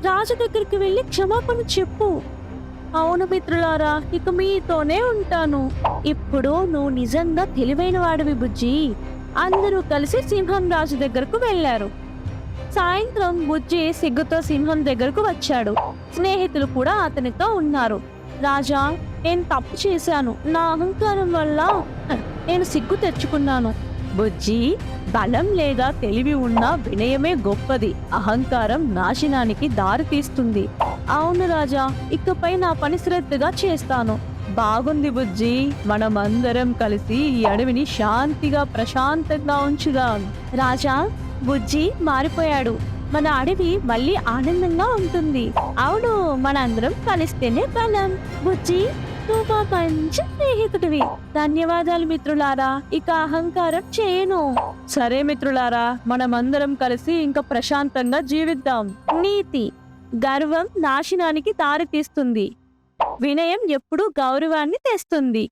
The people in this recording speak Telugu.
రాజు దగ్గరికి వెళ్ళి క్షమాపణ చెప్పు. అవును మిత్రులారా, ఇక మీతోనే ఉంటాను. ఇప్పుడు నువ్వు నిజంగా తెలివైన వాడివి బుజ్జి. అందరూ కలిసి సింహం రాజు దగ్గరకు వెళ్లారు. సాయంత్రం బుజ్జి సిగ్గుతో సింహం దగ్గరకు వచ్చాడు. స్నేహితులు కూడా అతనితో ఉన్నారు. రాజా, నేను తప్పు చేశాను. నా అహంకారం వల్ల నేను సిగ్గు తెచ్చుకున్నాను. బుజ్జి, బలం లేదా తెలివి ఉన్నా వినయమే గొప్పది. అహంకారం నాశనానికి దారి తీస్తుంది. అవును రాజా, ఇకపై నా పని శ్రద్ధగా చేస్తాను. బాగుంది బుజ్జి, మనమందరం కలిసి ఈ అడవిని శాంతిగా ప్రశాంతంగా ఉంచుదాం. రాజా, బుజ్జి మారిపోయాడు. మన అడవి మళ్ళీ ఆనందంగా ఉంటుంది. అవును, మనందరం కలిస్తేనే బలం. బుజ్జి, నువ్వు మా మంచి స్నేహితుడివి. ధన్యవాదాలు మిత్రులారా, ఇక అహంకారం చేయను. సరే మిత్రులారా, మనమందరం కలిసి ఇంకా ప్రశాంతంగా జీవిద్దాం. నీతి: గర్వం నాశనానికి దారి తీస్తుంది. వినయం ఎప్పుడూ గౌరవాన్ని తెస్తుంది.